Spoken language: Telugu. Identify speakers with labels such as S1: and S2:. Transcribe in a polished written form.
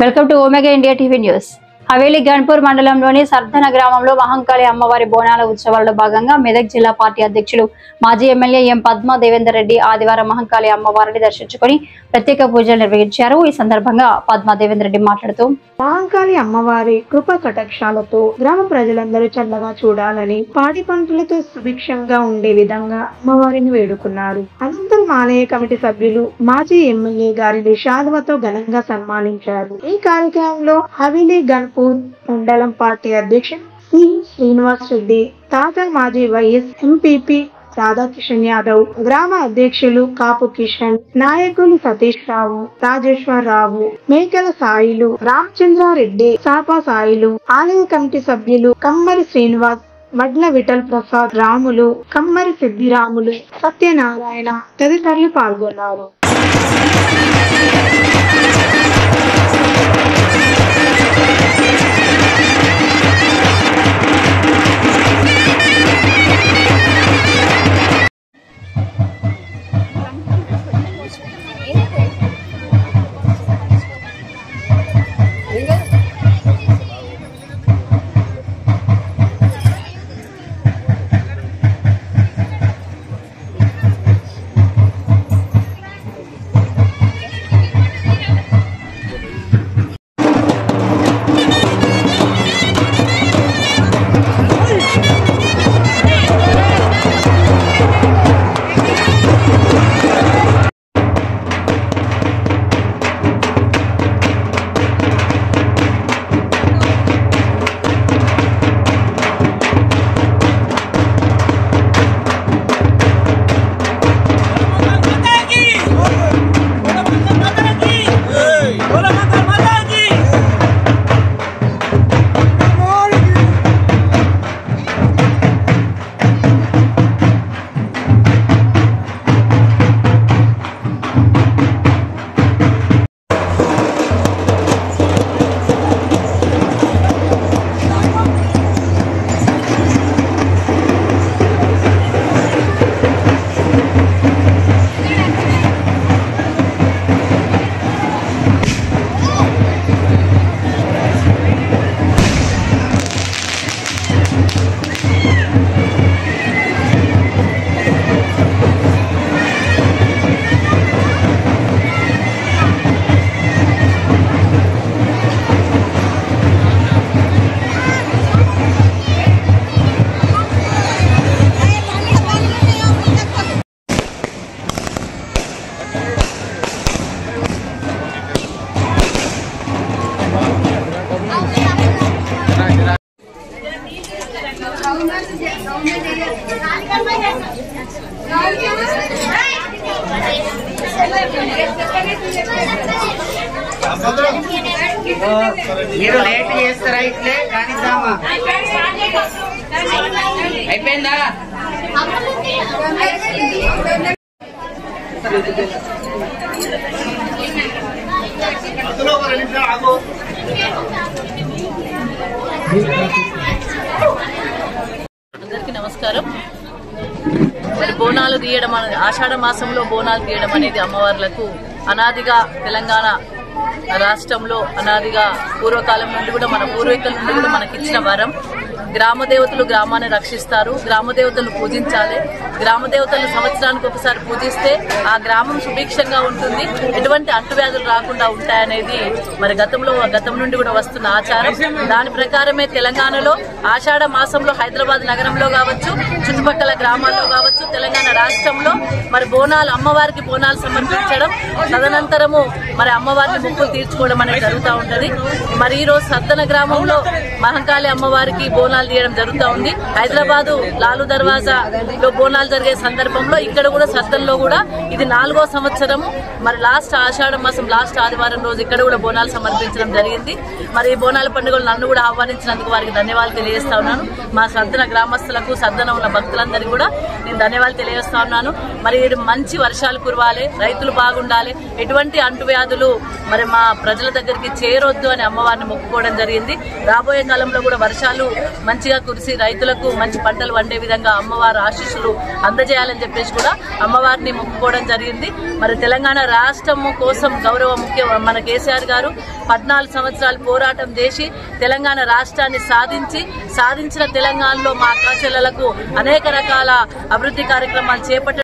S1: Welcome to Omega India TV news. Haveli Ghanpur మండలంలోని సర్ధన గ్రామంలో మహంకాళి అమ్మవారి బోనాల ఉత్సవాల్లో భాగంగా మెదక్ జిల్లా పార్టీ అధ్యక్షులు మాజీ ఎమ్మెల్యే ఎం పద్మా దేవేందర్ రెడ్డి ఆదివారం మహంకాళి అమ్మవారిని దర్శించుకుని ప్రత్యేక పూజలు నిర్వహించారు. ఈ సందర్భంగా పద్మా దేవేందర్ రెడ్డి మాట్లాడుతూ
S2: మహంకాళి అమ్మవారి కృప కటాక్షాలతో గ్రామ ప్రజలందరూ చల్లగా చూడాలని, పాడి పంటలతో సుభిక్షంగా ఉండే విధంగా అమ్మవారిని వేడుకున్నారు. అనంతరం ఆలయ కమిటీ సభ్యులు మాజీ ఎమ్మెల్యే గారిని శాలువతో ఘనంగా సన్మానించారు. ఈ కార్యక్రమంలో హవేలీ గన్పూర్ మండలం పార్టీ అధ్యక్షుడు సి శ్రీనివాస్ రెడ్డి, తాజా మాజీ వైఎస్ ఎంపీపీ రాధాకిషన్ యాదవ్, గ్రామ అధ్యక్షులు కాపు కిషన్, నాయకులు సతీష్ రావు, రాజేశ్వర్ రావు, మేకల సాయిలు, రామచంద్రారెడ్డి, సాపా సాయిలు, ఆలయ కమిటీ సభ్యులు కమ్మరి శ్రీనివాస్, మడ్ల విఠల్ ప్రసాద్, రాములు, కమ్మరి సిద్ధిరాములు, సత్యనారాయణ తదితరులు పాల్గొన్నారు.
S3: మీరు లేట్ చేస్తారా? ఇట్లే కానిద్దామా? అయిపోయిందా?
S4: అందరికీ నమస్కారం. మరి బోనాలు తీయడం అనేది, ఆషాఢ మాసంలో బోనాలు తీయడం అనేది అమ్మవార్లకు అనాదిగా తెలంగాణ రాష్ట్రంలో అనాదిగా పూర్వకాలం నుండి కూడా మన పూర్వీకుల నుండి కూడా మనకిచ్చిన వరం. గ్రామ దేవతలు గ్రామాన్ని రక్షిస్తారు, గ్రామ దేవతలను పూజించాలి. గ్రామ దేవతలను సంవత్సరానికి ఒకసారి పూజిస్తే ఆ గ్రామం సుభిక్షంగా ఉంటుంది, ఎటువంటి అంటువ్యాధులు రాకుండా ఉంటాయనేది మరి గతం నుండి కూడా వస్తున్న ఆచారం. దాని ప్రకారమే తెలంగాణలో ఆషాఢ మాసంలో హైదరాబాద్ నగరంలో కావచ్చు, చుట్టుపక్కల గ్రామాల్లో కావచ్చు, తెలంగాణ రాష్ట్రంలో మరి బోనాలు, అమ్మవారికి బోనాలు సమర్పించడం, తదనంతరము మరి అమ్మవారిని మొక్కులు తీర్చుకోవడం అనేది జరుగుతూ ఉంటది. మరి ఈ రోజు సర్ధన గ్రామంలో మహంకాళి అమ్మవారికి బోనాలు తీయడం జరుగుతూ ఉంది. హైదరాబాదు లాలు దర్వాజాలో బోనాలు జరిగే సందర్భంలో ఇక్కడ కూడా సర్ధనలో కూడా ఇది 4వ సంవత్సరము. మరి లాస్ట్ ఆషాఢ మాసం లాస్ట్ ఆదివారం రోజు ఇక్కడ కూడా బోనాలు సమర్పించడం జరిగింది. మరి ఈ బోనాల పండుగలు నన్ను కూడా ఆహ్వానించినందుకు వారికి ధన్యవాదాలు తెలియజేస్తా ఉన్నాను. మా సర్ధన గ్రామస్తులకు, సర్ధన ఉన్న భక్తులందరికీ కూడా నేను ధన్యవాదాలు తెలియజేస్తా ఉన్నాను. మరి మంచి వర్షాలు కురవాలి, రైతులు బాగుండాలి, ఎటువంటి అంటువ్యాధులు మరి మా ప్రజల దగ్గరికి చేరొద్దు అని అమ్మవారిని మొక్కుకోవడం జరిగింది. రాబోయే కాలంలో కూడా వర్షాలు మంచిగా కురిసి రైతులకు మంచి పంటలు వండే విధంగా అమ్మవారి ఆశీస్సులు అందజేయాలని చెప్పేసి కూడా అమ్మవారిని మొక్కుకోవడం జరిగింది. మరి తెలంగాణ రాష్ట్రం కోసం గౌరవ మన కేసీఆర్ గారు 14 సంవత్సరాలు పోరాటం చేసి తెలంగాణ రాష్ట్రాన్ని సాధించిన తెలంగాణలో మా అక్క చెల్లెలకు అనేక రకాల అభివృద్ధి కార్యక్రమాలు చేపట్టారు.